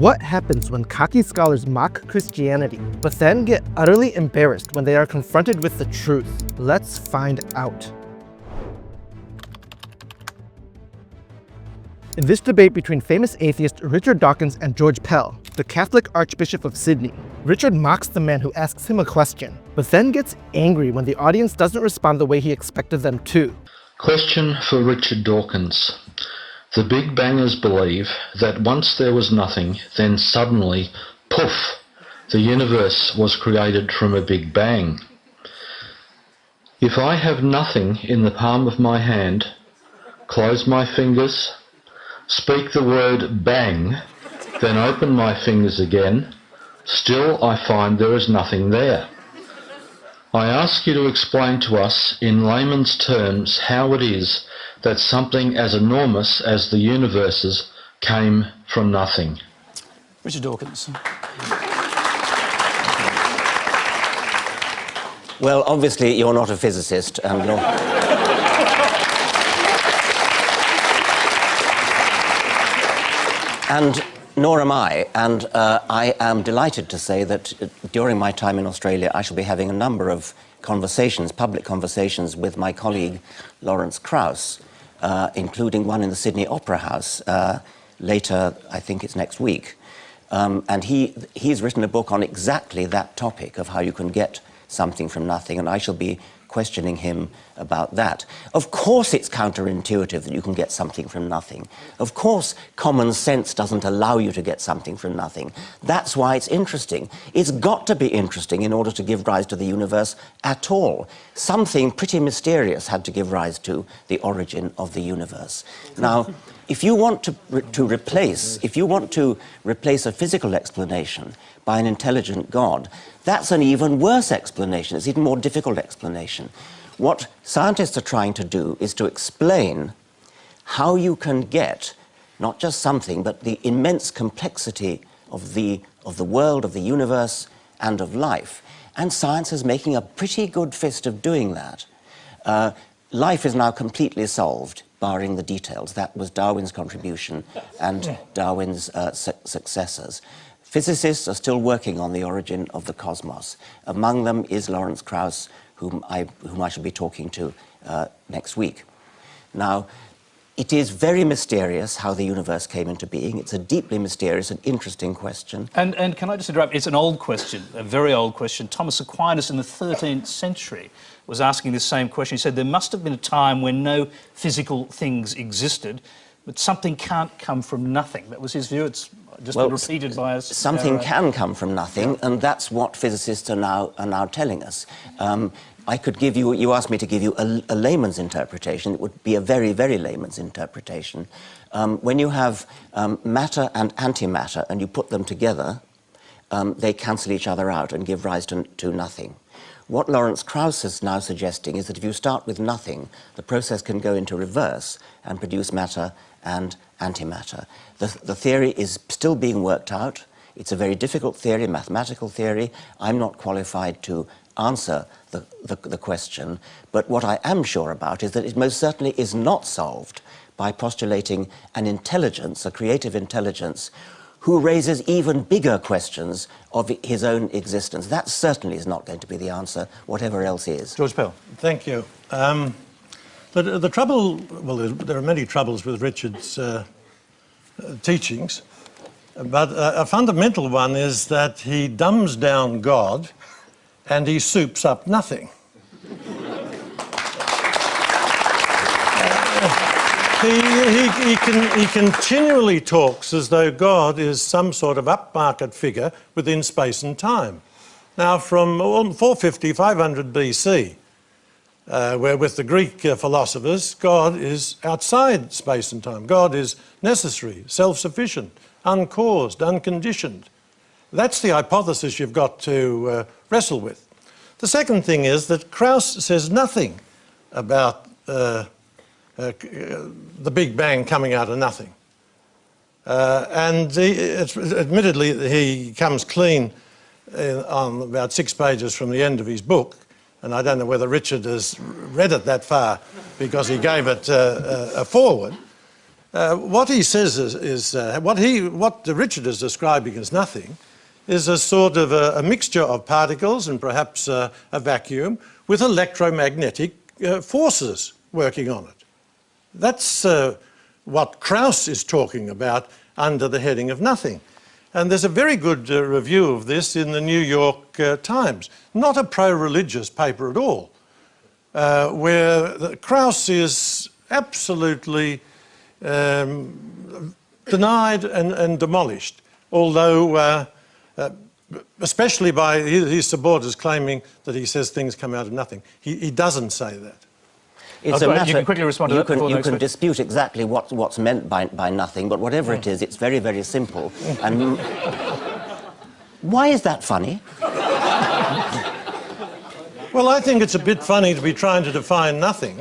What happens when cocky scholars mock Christianity, but then get utterly embarrassed when they are confronted with the truth? Let's find out. In this debate between famous atheist Richard Dawkins and George Pell, the Catholic Archbishop of Sydney, Richard mocks the man who asks him a question, but then gets angry when the audience doesn't respond the way he expected them to. Question for Richard Dawkins. The Big Bangers believe that once there was nothing, then suddenly, poof, the universe was created from a Big Bang. If I have nothing in the palm of my hand, close my fingers, speak the word bang, then open my fingers again, still I find there is nothing there. I ask you to explain to us in layman's terms how it is that something as enormous as the universes came from nothing. Richard Dawkins. Well, obviously you're not a physicist, and nor am I, and I am delighted to say that during my time in Australia I shall be having a number of conversations, public conversations with my colleague Lawrence Krauss, including one in the Sydney Opera House later, I think it's next week. And he's written a book on exactly that topic of how you can get something from nothing, and I shall be questioning him about that. Of course it's counterintuitive that you can get something from nothing. Of course common sense doesn't allow you to get something from nothing. That's why it's interesting. It's got to be interesting in order to give rise to the universe at all. Something pretty mysterious had to give rise to the origin of the universe. Now, if you want to replace a physical explanation by an intelligent God, that's an even worse explanation. It's an even more difficult explanation. What scientists are trying to do is to explain how you can get not just something, but the immense complexity of the world, of the universe, and of life. And science is making a pretty good fist of doing that. Life is now completely solved, barring the details. That was Darwin's contribution and Darwin's successors. Physicists are still working on the origin of the cosmos. Among them is Lawrence Krauss, whom I shall be talking to next week. Now, it is very mysterious how the universe came into being. It's a deeply mysterious and interesting question. And can I just interrupt? It's an old question, a very old question. Thomas Aquinas in the 13th century was asking this same question. He said there must have been a time when no physical things existed, but something can't come from nothing. That was his view. It's just been repeated by us. Something can come from nothing, and that's what physicists are now telling us. I could give you, you asked me to give you a layman's interpretation. It would be a very, very layman's interpretation. When you have matter and antimatter and you put them together, they cancel each other out and give rise to nothing. What Lawrence Krauss is now suggesting is that if you start with nothing, the process can go into reverse and produce matter and antimatter. The theory is still being worked out. It's a very difficult theory, mathematical theory. I'm not qualified to answer the question, but what I am sure about is that it most certainly is not solved by postulating an intelligence, a creative intelligence, who raises even bigger questions of his own existence. That certainly is not going to be the answer, whatever else is. George Pell. Thank you. The trouble, well, there are many troubles with Richard's teachings, but a fundamental one is that he dumbs down God and he soups up nothing. He continually talks as though God is some sort of upmarket figure within space and time. Now, from 450, 500 BC, where with the Greek philosophers, God is outside space and time. God is necessary, self-sufficient, uncaused, unconditioned. That's the hypothesis you've got to wrestle with. The second thing is that Krauss says nothing about the Big Bang coming out of nothing. Admittedly, he comes clean on about 6 pages from the end of his book, and I don't know whether Richard has read it that far because he gave it a foreword. What he says is what Richard is describing as nothing is a sort of a mixture of particles and perhaps a vacuum with electromagnetic forces working on it. That's what Krauss is talking about under the heading of nothing. And there's a very good review of this in the New York Times, not a pro-religious paper at all, where Krauss is absolutely denied and demolished, although especially by his supporters claiming that he says things come out of nothing. He doesn't say that. It's a matter, you can quickly respond to that. You can dispute exactly what's meant by nothing, but whatever it is, it's very, very simple. And why is that funny? Well, I think it's a bit funny to be trying to define nothing.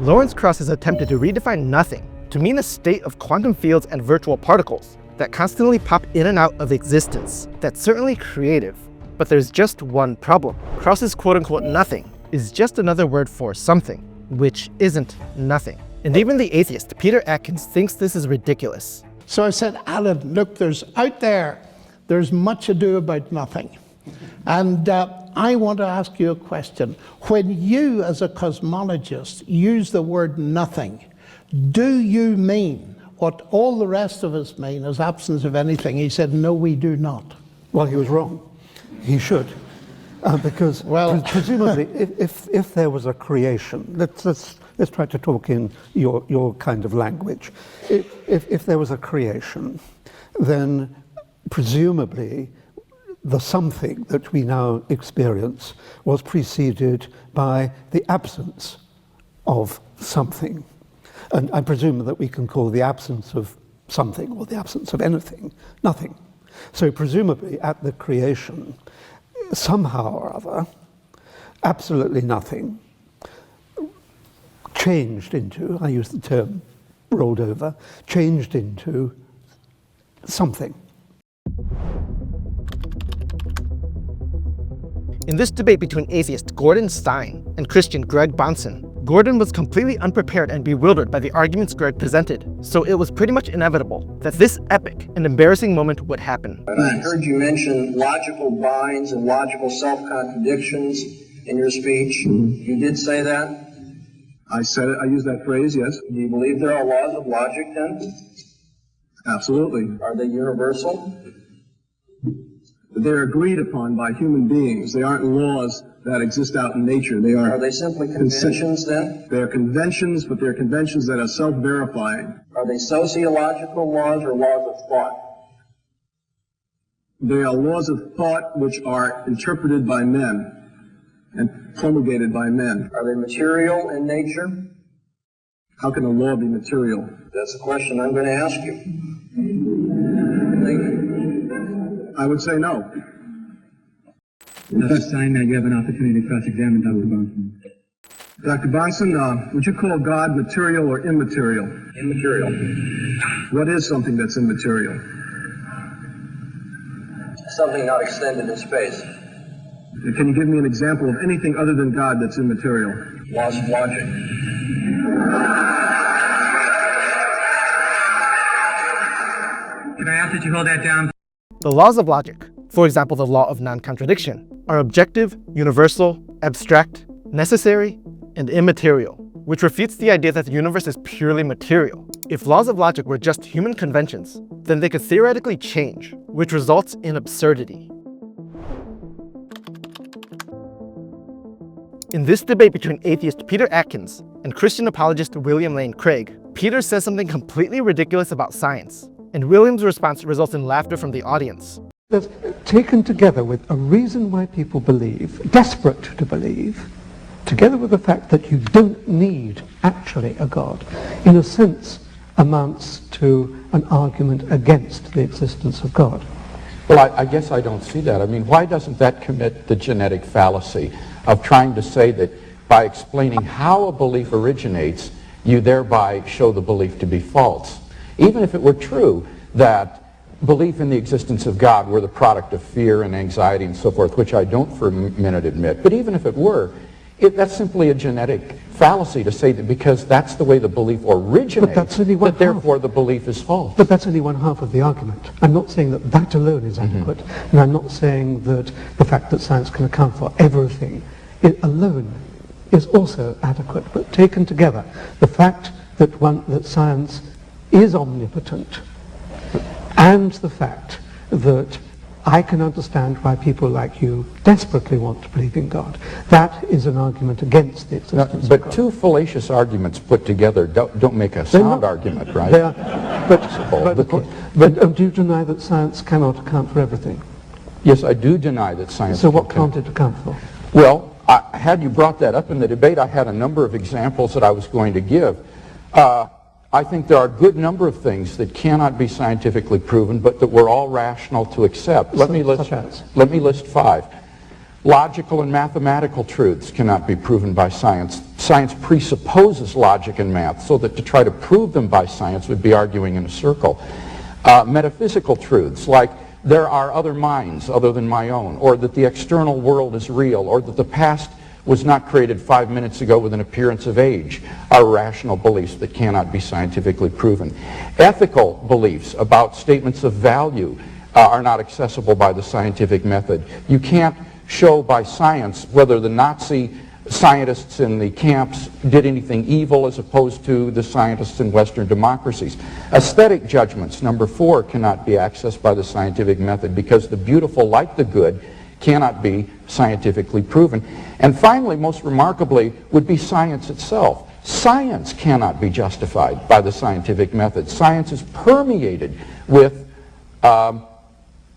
Lawrence Krauss has attempted to redefine nothing to mean a state of quantum fields and virtual particles that constantly pop in and out of existence. That's certainly creative, but there's just one problem. Krauss's quote-unquote nothing is just another word for something, which isn't nothing. And even the atheist, Peter Atkins, thinks this is ridiculous. So I said, Alan, look, there's much ado about nothing. And I want to ask you a question. When you, as a cosmologist, use the word nothing, do you mean what all the rest of us mean as absence of anything? He said, no, we do not. Well, he was wrong. He should. Because presumably, if there was a creation, let's try to talk in your kind of language. If there was a creation, then presumably the something that we now experience was preceded by the absence of something. And I presume that we can call the absence of something or the absence of anything nothing. So presumably at the creation, somehow or other, absolutely nothing changed into, I use the term rolled over, changed into something. In this debate between atheist Gordon Stein and Christian Greg Bahnsen, Gordon was completely unprepared and bewildered by the arguments Greg presented, so it was pretty much inevitable that this epic and embarrassing moment would happen. I heard you mention logical binds and logical self-contradictions in your speech. You did say that? I said it, I used that phrase, yes. Do you believe there are laws of logic then? Absolutely. Are they universal? They're agreed upon by human beings. They aren't laws that exist out in nature. Are they simply conventions then? They're conventions, but they're conventions that are self-verifying. Are they sociological laws or laws of thought? They are laws of thought which are interpreted by men and promulgated by men. Are they material in nature? How can a law be material? That's the question I'm going to ask you. I would say no. Dr. Stein, now you have an opportunity to cross-examine Dr. Bahnsen. Dr. Bahnsen, would you call God material or immaterial? Immaterial. What is something that's immaterial? Something not extended in space. Can you give me an example of anything other than God that's immaterial? Laws of logic. Can I ask that you hold that down? The laws of logic, for example the law of non-contradiction, are objective, universal, abstract, necessary, and immaterial, which refutes the idea that the universe is purely material. If laws of logic were just human conventions, then they could theoretically change, which results in absurdity. In this debate between atheist Peter Atkins and Christian apologist William Lane Craig, Peter says something completely ridiculous about science, and William's response results in laughter from the audience. That's taken together with a reason why people believe, desperate to believe, together with the fact that you don't need actually a God, in a sense amounts to an argument against the existence of God. Well, I guess I don't see that. I mean, why doesn't that commit the genetic fallacy of trying to say that by explaining how a belief originates, you thereby show the belief to be false? Even if it were true that belief in the existence of God were the product of fear and anxiety and so forth, which I don't for a minute admit, but even if it were, that's simply a genetic fallacy to say that because that's the way the belief originates, that therefore the belief is false. But that's only one half of the argument. I'm not saying that that alone is adequate, and I'm not saying that the fact that science can account for everything alone is also adequate. But taken together, the fact that science is omnipotent, and the fact that I can understand why people like you desperately want to believe in God. That is an argument against the existence of God. But two fallacious arguments put together don't make a sound argument, right? They are, but do you deny that science cannot account for everything? Yes, I do deny that science. So what can't it account for? Well, had you brought that up in the debate, I had a number of examples that I was going to give. I think there are a good number of things that cannot be scientifically proven, but that we're all rational to accept. Let me list 5. Logical and mathematical truths cannot be proven by science. Science presupposes logic and math, so that to try to prove them by science would be arguing in a circle. Metaphysical truths, like there are other minds other than my own, or that the external world is real, or that the past was not created 5 minutes ago with an appearance of age, are rational beliefs that cannot be scientifically proven. Ethical beliefs about statements of value are not accessible by the scientific method. You can't show by science whether the Nazi scientists in the camps did anything evil as opposed to the scientists in Western democracies. Aesthetic judgments, number 4, cannot be accessed by the scientific method because the beautiful, like the good, cannot be scientifically proven. And finally, most remarkably, would be science itself. Science cannot be justified by the scientific method. Science is permeated with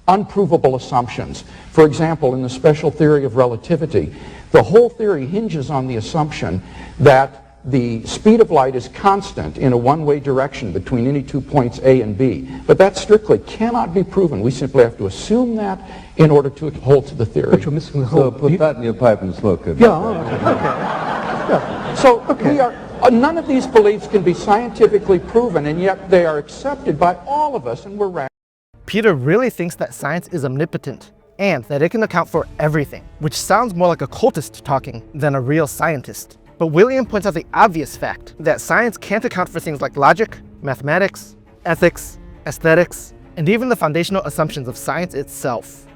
unprovable assumptions. For example, in the special theory of relativity, the whole theory hinges on the assumption that the speed of light is constant in a one-way direction between any 2 points A and B. But that strictly cannot be proven. We simply have to assume that in order to hold to the theory. But you're missing the whole... So put that in your pipe and smoke it. None of these beliefs can be scientifically proven, and yet they are accepted by all of us, and we're rational. Peter really thinks that science is omnipotent, and that it can account for everything, which sounds more like a cultist talking than a real scientist. But William points out the obvious fact that science can't account for things like logic, mathematics, ethics, aesthetics, and even the foundational assumptions of science itself.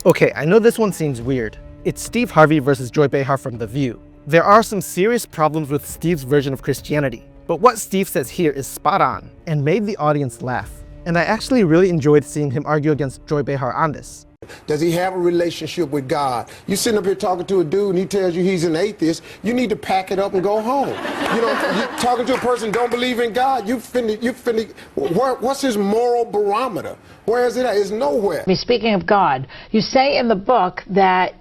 Okay, I know this one seems weird. It's Steve Harvey versus Joy Behar from The View. There are some serious problems with Steve's version of Christianity, but what Steve says here is spot on and made the audience laugh. And I actually really enjoyed seeing him argue against Joy Behar on this. Does he have a relationship with God? You sitting up here talking to a dude and he tells you he's an atheist, you need to pack it up and go home. You know, you're talking to a person who don't believe in God, what's his moral barometer? Where is it at? It's nowhere. Speaking of God, you say in the book that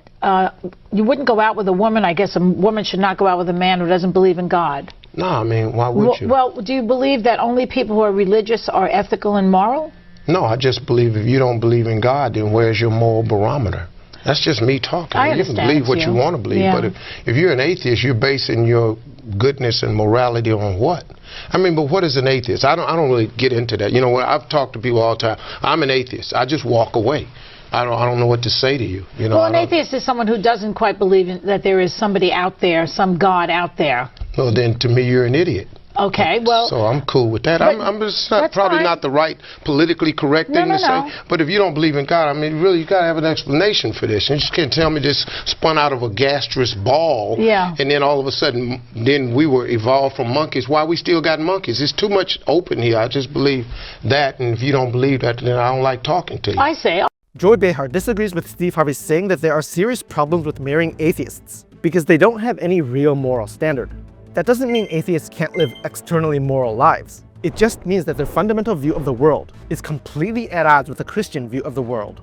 you wouldn't go out with a woman. I guess a woman should not go out with a man who doesn't believe in God. No, I mean, why would you? Well, do you believe that only people who are religious are ethical and moral? No, I just believe if you don't believe in God, then where's your moral barometer? That's just me talking. You can believe what you want to believe, but if you're an atheist, you're basing your goodness and morality on what? I mean, but what is an atheist? I don't really get into that. You know, when I've talked to people all the time, I'm an atheist. I just walk away. I don't know what to say to you. You know, well, an atheist is someone who doesn't quite believe that there is somebody out there, some God out there. Well, then to me, you're an idiot. Okay, well... So I'm cool with that. I'm just probably not the right politically correct thing to say. But if you don't believe in God, I mean, really, you got to have an explanation for this. You just can't tell me this spun out of a gastrous ball. Yeah. And then all of a sudden, then we were evolved from monkeys. Why we still got monkeys? It's too much open here. I just believe that. And if you don't believe that, then I don't like talking to you. I say... Joy Behar disagrees with Steve Harvey saying that there are serious problems with marrying atheists because they don't have any real moral standard. That doesn't mean atheists can't live externally moral lives. It just means that their fundamental view of the world is completely at odds with the Christian view of the world.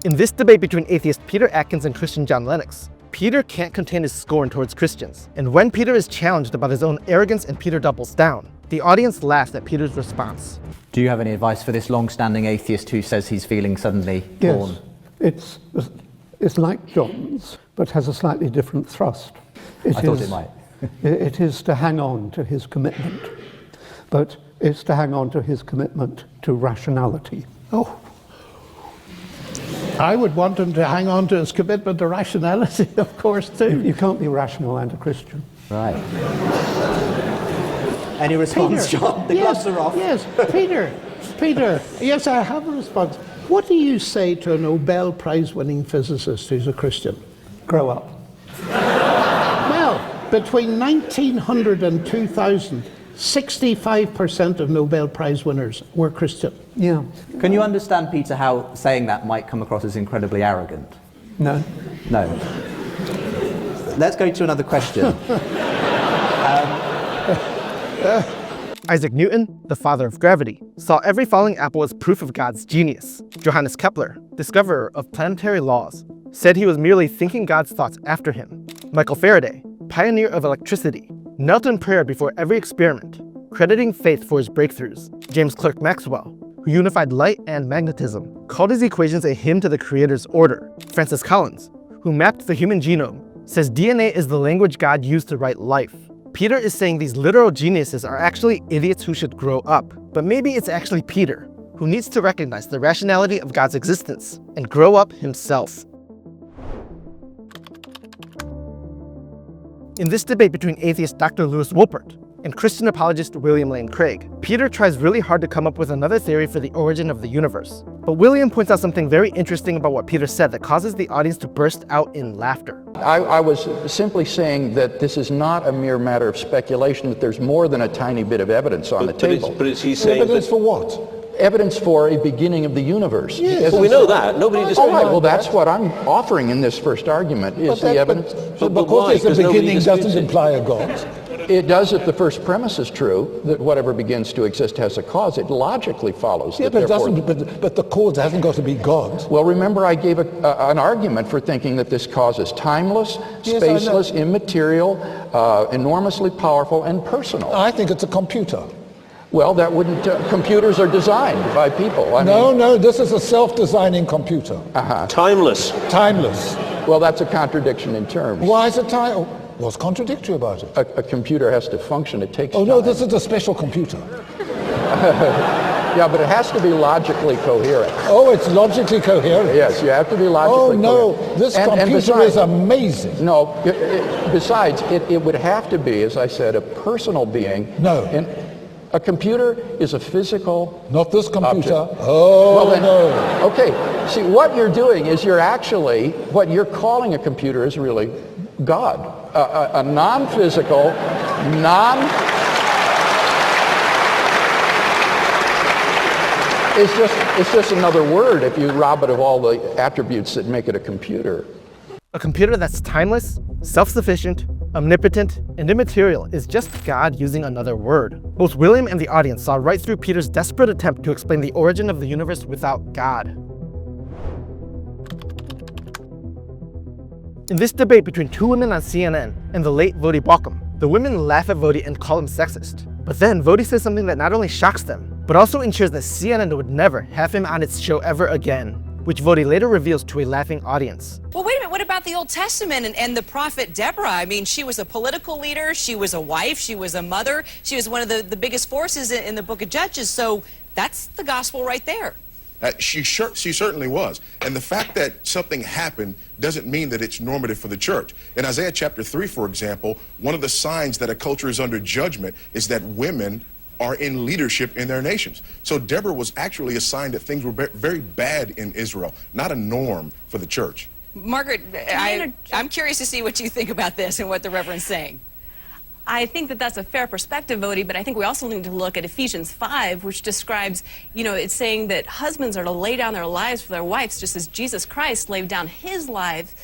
In this debate between atheist Peter Atkins and Christian John Lennox, Peter can't contain his scorn towards Christians, and when Peter is challenged about his own arrogance and Peter doubles down, the audience laughs at Peter's response. Do you have any advice for this long-standing atheist who says he's feeling suddenly torn? Yes, it's like John's, but has a slightly different thrust. I thought it might. It is to hang on to his commitment, but it's to hang on to his commitment to rationality. Oh, I would want him to hang on to his commitment to rationality, of course, too. You can't be rational and a Christian. Right. Any response, Peter, John? The gloves are off. Yes, Peter, yes, I have a response. What do you say to a Nobel Prize-winning physicist who's a Christian? Grow up. Well, between 1900 and 2000, 65% of Nobel Prize winners were Christian. Yeah. Can you understand, Peter, how saying that might come across as incredibly arrogant? No. No. Let's go to another question. Isaac Newton, the father of gravity, saw every falling apple as proof of God's genius. Johannes Kepler, discoverer of planetary laws, said he was merely thinking God's thoughts after him. Michael Faraday, pioneer of electricity, knelt in prayer before every experiment, crediting faith for his breakthroughs. James Clerk Maxwell, who unified light and magnetism, called his equations a hymn to the Creator's order. Francis Collins, who mapped the human genome, says DNA is the language God used to write life. Peter is saying these literal geniuses are actually idiots who should grow up. But maybe it's actually Peter, who needs to recognize the rationality of God's existence and grow up himself. In this debate between atheist Dr. Louis Wolpert and Christian apologist William Lane Craig, Peter tries really hard to come up with another theory for the origin of the universe. But William points out something very interesting about what Peter said that causes the audience to burst out in laughter. I was simply saying that this is not a mere matter of speculation, that there's more than a tiny bit of evidence on the table. But is he saying evidence for what? Evidence for a beginning of the universe. Yes, well, we know that. Nobody disagrees. All right, well, that's what I'm offering in this first argument, is the evidence. But because there's a beginning doesn't imply a God. It does if the first premise is true, that whatever begins to exist has a cause. It logically follows that but the cause hasn't got to be God. Well, remember I gave an argument for thinking that this cause is timeless, spaceless, immaterial, enormously powerful, and personal. I think it's a computer. Well, that wouldn't, computers are designed by people. No, this is a self-designing computer. Timeless. Timeless. Well, that's a contradiction in terms. Why is it timeless? What's contradictory about it? A computer has to function, it takes time. No, this is a special computer. Yeah, but it has to be logically coherent. Oh, it's logically coherent? Yes, you have to be logically coherent. Oh, no, this computer is amazing. No, besides, it would have to be, as I said, a personal being. No. A computer is a physical Not this computer. Object. Oh, well, then, no. Okay, see, what you're doing is what you're calling a computer is really God. A non-physical, It's just another word if you rob it of all the attributes that make it a computer. A computer that's timeless, self-sufficient, omnipotent, and immaterial is just God using another word. Both William and the audience saw right through Peter's desperate attempt to explain the origin of the universe without God. In this debate between two women on CNN and the late Voddie Baucham, the women laugh at Voddie and call him sexist. But then Voddie says something that not only shocks them, but also ensures that CNN would never have him on its show ever again, which Voddie later reveals to a laughing audience. Well, wait a minute, what about the Old Testament and the prophet Deborah? I mean, she was a political leader, she was a wife, she was a mother, she was one of the biggest forces in the book of Judges, so that's the gospel right there. She certainly was. And the fact that something happened doesn't mean that it's normative for the church. In Isaiah chapter 3, for example, one of the signs that a culture is under judgment is that women are in leadership in their nations. So Deborah was actually a sign that things were very bad in Israel, not a norm for the church. Margaret, I'm curious to see what you think about this and what the Reverend's saying. I think that that's a fair perspective, Voddie, but I think we also need to look at Ephesians 5, which describes, it's saying that husbands are to lay down their lives for their wives, just as Jesus Christ laid down his life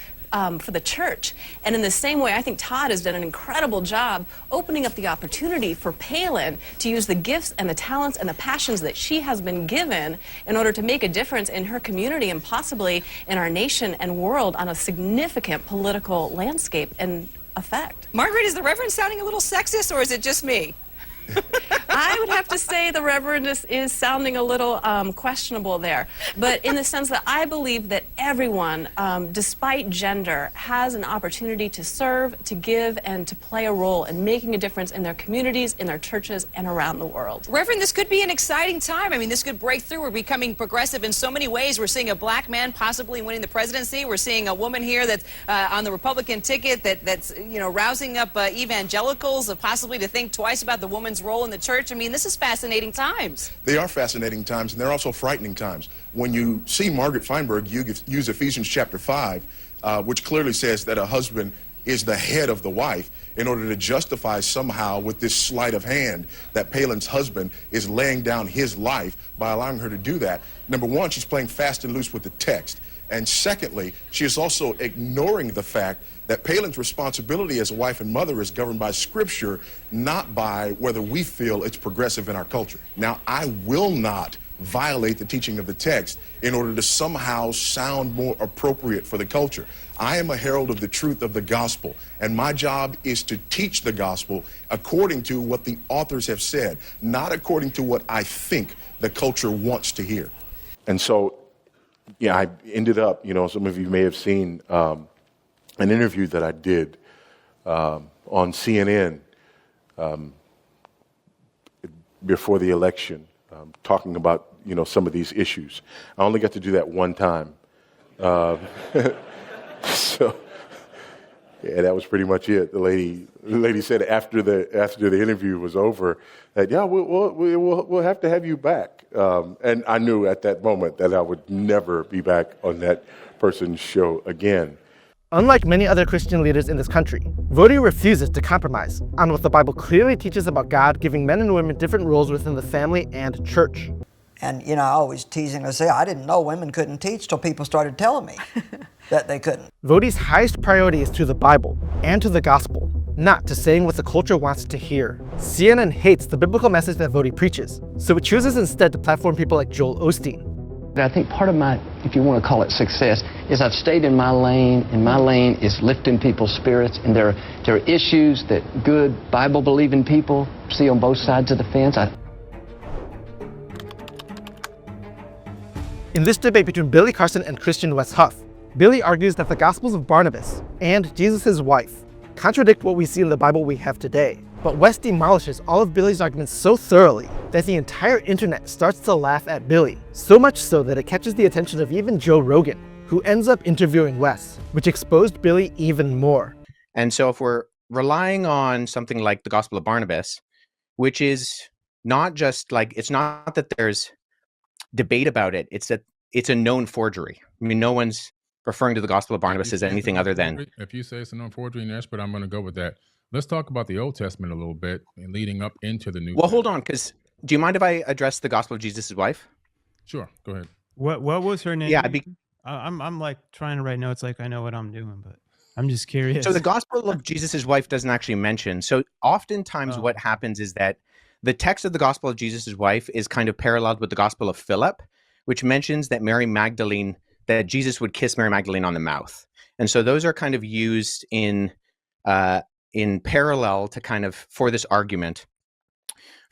for the church. And in the same way, I think Todd has done an incredible job opening up the opportunity for Palin to use the gifts and the talents and the passions that she has been given in order to make a difference in her community and possibly in our nation and world on a significant political landscape and effect. Margaret, is the Reverend sounding a little sexist, or is it just me? I would have to say the Reverend is sounding a little questionable there, but in the sense that I believe that everyone, despite gender, has an opportunity to serve, to give, and to play a role in making a difference in their communities, in their churches, and around the world. Reverend, this could be an exciting time. I mean, this could break through. We're becoming progressive in so many ways. We're seeing a black man possibly winning the presidency. We're seeing a woman here that's on the Republican ticket that's rousing up evangelicals possibly to think twice about the woman's role in the church. I mean, this is fascinating times. They are fascinating times, and they're also frightening times. When you see Margaret Feinberg use Ephesians chapter 5, which clearly says that a husband is the head of the wife, in order to justify somehow with this sleight of hand that Palin's husband is laying down his life by allowing her to do that. Number one, she's playing fast and loose with the text. And secondly, she is also ignoring the fact that Palin's responsibility as a wife and mother is governed by Scripture, not by whether we feel it's progressive in our culture. Now, I will not violate the teaching of the text in order to somehow sound more appropriate for the culture. I am a herald of the truth of the gospel, and my job is to teach the gospel according to what the authors have said, not according to what I think the culture wants to hear. And so, yeah, I ended up, some of you may have seen an interview that I did on CNN before the election, talking about, some of these issues. I only got to do that one time. So, yeah, that was pretty much it. The lady said after the interview was over that, yeah, we'll have to have you back. And I knew at that moment that I would never be back on that person's show again. Unlike many other Christian leaders in this country, Voddie refuses to compromise on what the Bible clearly teaches about God giving men and women different roles within the family and church. And, I always teasingly say, I didn't know women couldn't teach till people started telling me that they couldn't. Voddie's highest priority is to the Bible and to the gospel, not to saying what the culture wants to hear. CNN hates the biblical message that Voddie preaches, so it chooses instead to platform people like Joel Osteen. I think part of my, if you want to call it success, is I've stayed in my lane, and my lane is lifting people's spirits, and there are issues that good Bible-believing people see on both sides of the fence. In this debate between Billy Carson and Christian Wes Huff, Billy argues that the Gospels of Barnabas and Jesus' wife contradict what we see in the Bible we have today. But Wes demolishes all of Billy's arguments so thoroughly that the entire internet starts to laugh at Billy, so much so that it catches the attention of even Joe Rogan, who ends up interviewing Wes, which exposed Billy even more. And so if we're relying on something like the Gospel of Barnabas, which is not just like, it's not that there's debate about it, it's that it's a known forgery. I mean, no one's referring to the Gospel of Barnabas as anything other than... If you say it's a known forgery, you're an expert, I'm going to go with that. Let's talk about the Old Testament a little bit and leading up into the New. Well, hold on, because do you mind if I address the Gospel of Jesus' wife? Sure, go ahead. What was her name? Yeah, I'm like trying to write notes like I know what I'm doing, but I'm just curious. So the Gospel of Jesus' wife doesn't actually mention. So oftentimes what happens is that the text of the Gospel of Jesus' wife is kind of paralleled with the Gospel of Philip, which mentions that that Jesus would kiss Mary Magdalene on the mouth. And so those are kind of used in parallel to kind of for this argument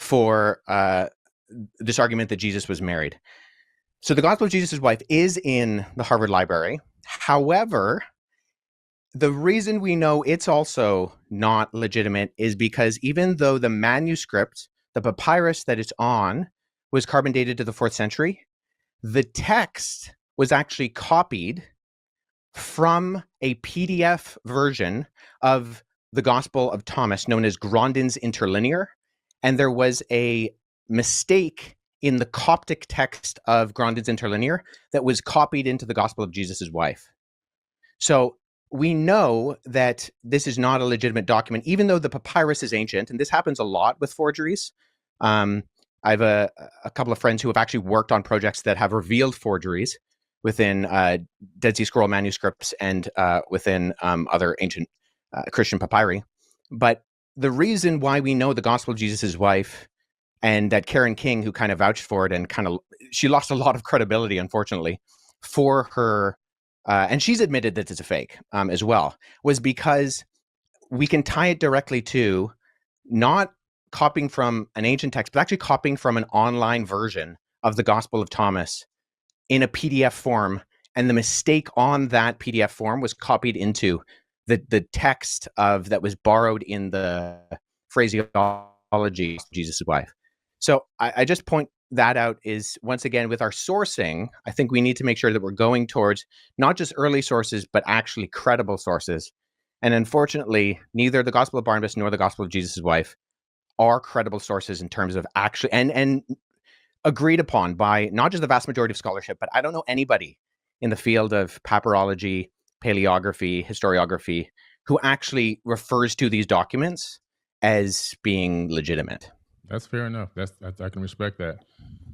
that Jesus was married. So the Gospel of Jesus' wife is in the Harvard Library. However, the reason we know it's also not legitimate is because even though the manuscript, the papyrus that it's on, was carbon dated to the 4th century, the text was actually copied from a PDF version of the Gospel of Thomas known as Grandin's Interlinear, and there was a mistake in the Coptic text of Grandin's Interlinear that was copied into the Gospel of Jesus' wife. So we know that this is not a legitimate document, even though the papyrus is ancient, and this happens a lot with forgeries. I have a couple of friends who have actually worked on projects that have revealed forgeries within Dead Sea Scroll manuscripts and within other ancient Christian papyri. But the reason why we know the Gospel of Jesus' wife, and that Karen King, who kind of vouched for it and she lost a lot of credibility, unfortunately, for her, and she's admitted that it's a fake as well, was because we can tie it directly to not copying from an ancient text, but actually copying from an online version of the Gospel of Thomas in a PDF form. And the mistake on that PDF form was copied into the text that was borrowed in the phraseology of Jesus' wife. So I just point that out is, once again, with our sourcing, I think we need to make sure that we're going towards not just early sources, but actually credible sources. And unfortunately, neither the Gospel of Barnabas nor the Gospel of Jesus' wife are credible sources in terms of actually, and agreed upon by not just the vast majority of scholarship, but I don't know anybody in the field of papyrology, paleography, historiography, who actually refers to these documents as being legitimate. That's fair enough. I can respect that.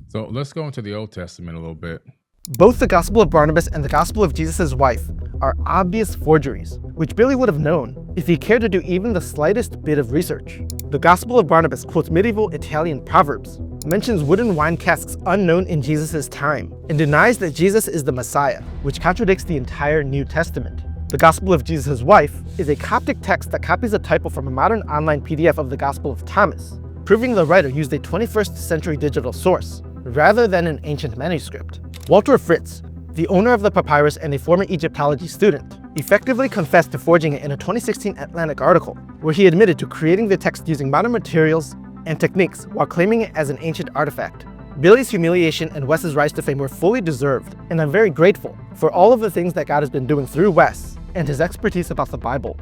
So let's go into the Old Testament a little bit. Both the Gospel of Barnabas and the Gospel of Jesus' wife are obvious forgeries, which Billy would have known if he cared to do even the slightest bit of research. The Gospel of Barnabas quotes medieval Italian proverbs, mentions wooden wine casks unknown in Jesus' time, and denies that Jesus is the Messiah, which contradicts the entire New Testament. The Gospel of Jesus' wife is a Coptic text that copies a typo from a modern online PDF of the Gospel of Thomas, proving the writer used a 21st century digital source, rather than an ancient manuscript. Walter Fritz, the owner of the papyrus and a former Egyptology student, effectively confessed to forging it in a 2016 Atlantic article, where he admitted to creating the text using modern materials and techniques while claiming it as an ancient artifact. Billy's humiliation and Wes's rise to fame were fully deserved, and I'm very grateful for all of the things that God has been doing through Wes and his expertise about the Bible.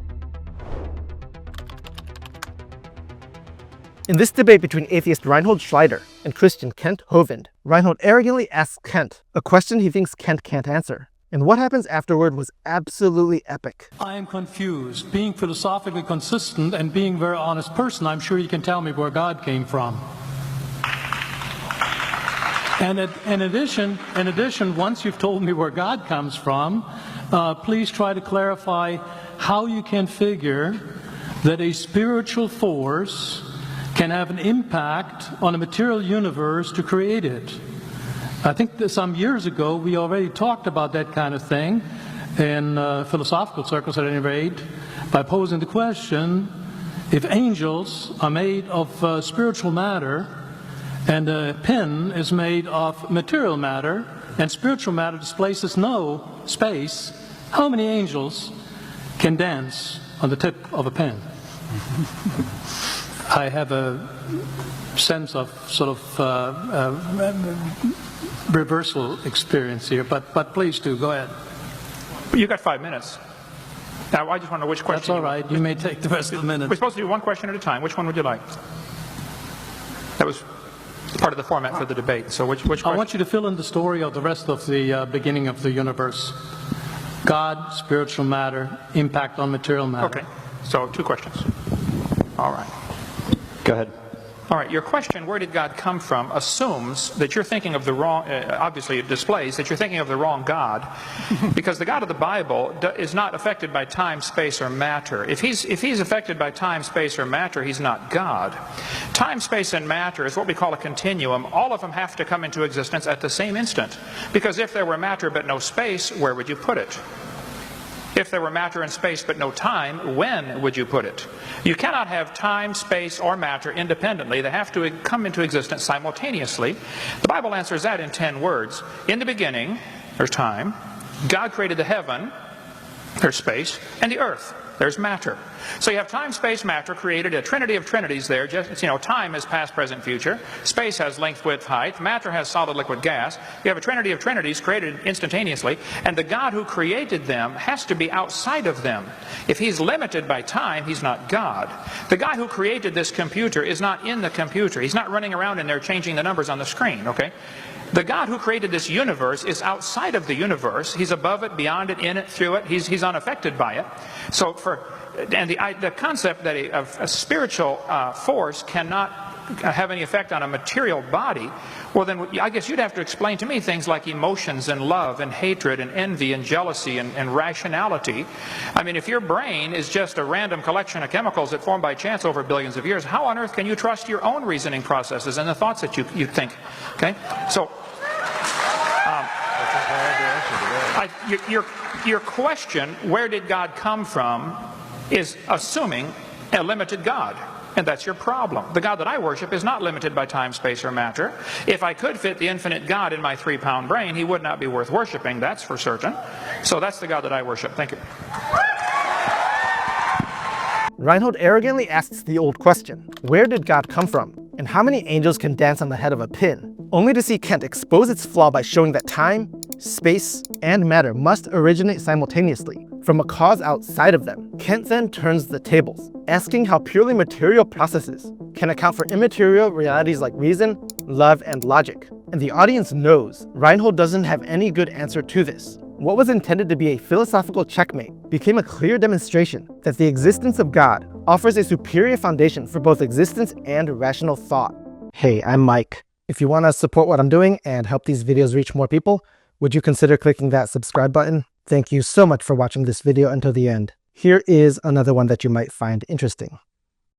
In this debate between atheist Reinhold Schlieter and Christian Kent Hovind, Reinhold arrogantly asks Kent a question he thinks Kent can't answer. And what happens afterward was absolutely epic. I am confused. Being philosophically consistent and being a very honest person, I'm sure you can tell me where God came from. And in addition, once you've told me where God comes from, please try to clarify how you can figure that a spiritual force can have an impact on a material universe to create it. I think that some years ago we already talked about that kind of thing in philosophical circles at any rate, by posing the question, if angels are made of spiritual matter and a pen is made of material matter and spiritual matter displaces no space, how many angels can dance on the tip of a pen? I have a sense of sort of reversal experience here, but please do, go ahead. You got 5 minutes. Now, I just want to know which question. That's all right, you may take the rest of the minute. We're supposed to do one question at a time. Which one would you like? That was part of the format for the debate. So which question? I want you to fill in the story of the rest of the beginning of the universe. God, spiritual matter, impact on material matter. Okay, so 2 questions. All right. Go ahead. All right, your question, where did God come from, assumes that you're thinking of the wrong, obviously it displays that you're thinking of the wrong God, because the God of the Bible is not affected by time, space, or matter. If he's affected by time, space, or matter, he's not God. Time, space, and matter is what we call a continuum. All of them have to come into existence at the same instant, because if there were matter but no space, where would you put it? If there were matter and space but no time, when would you put it? You cannot have time, space, or matter independently. They have to come into existence simultaneously. The Bible answers that in 10 words. In the beginning, there's time. God created the heaven, there's space, and the earth, there's matter. So you have time, space, matter created, a trinity of trinities there. Just, time is past, present, future. Space has length, width, height. Matter has solid, liquid, gas. You have a trinity of trinities created instantaneously. And the God who created them has to be outside of them. If he's limited by time, he's not God. The guy who created this computer is not in the computer. He's not running around in there changing the numbers on the screen, okay? The God who created this universe is outside of the universe. He's above it, beyond it, in it, through it. He's unaffected by it. So the concept that a spiritual force cannot have any effect on a material body, well then I guess you'd have to explain to me things like emotions and love and hatred and envy and jealousy and rationality. I mean, if your brain is just a random collection of chemicals that form by chance over billions of years, how on earth can you trust your own reasoning processes and the thoughts that you think? Okay, so your question, where did God come from, is assuming a limited God. And that's your problem. The God that I worship is not limited by time, space, or matter. If I could fit the infinite God in my 3-pound brain, he would not be worth worshiping, that's for certain. So that's the God that I worship. Thank you. Reinhold arrogantly asks the old question, where did God come from? And how many angels can dance on the head of a pin? Only to see Kent expose its flaw by showing that time, space, and matter must originate simultaneously, from a cause outside of them. Kent then turns the tables, asking how purely material processes can account for immaterial realities like reason, love, and logic. And the audience knows Reinhold doesn't have any good answer to this. What was intended to be a philosophical checkmate became a clear demonstration that the existence of God offers a superior foundation for both existence and rational thought. Hey, I'm Mike. If you want to support what I'm doing and help these videos reach more people, would you consider clicking that subscribe button? Thank you so much for watching this video until the end. Here is another one that you might find interesting.